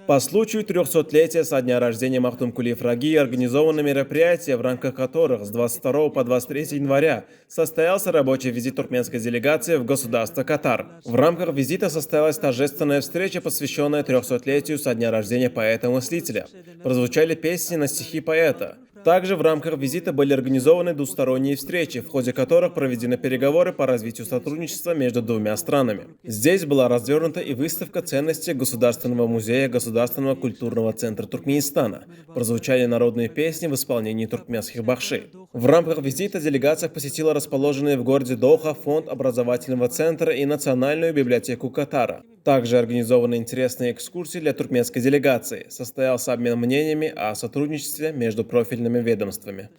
По случаю 300-летия со дня рождения Махтумкулиев Раги организованы мероприятия, в рамках которых с 22 по 23 января состоялся рабочий визит туркменской делегации в государство Катар. В рамках визита состоялась торжественная встреча, посвященная 300-летию со дня рождения поэта-мыслителя. Прозвучали песни на стихи поэта. Также в рамках визита были организованы двусторонние встречи, в ходе которых проведены переговоры по развитию сотрудничества между двумя странами. Здесь была развернута и выставка ценностей Государственного музея Государственного культурного центра Туркменистана. Прозвучали народные песни в исполнении туркменских бахши. В рамках визита делегация посетила расположенный в городе Доха фонд образовательного центра и Национальную библиотеку Катара. Также организованы интересные экскурсии для туркменской делегации. Состоялся обмен мнениями о сотрудничестве между профильными ведомствами.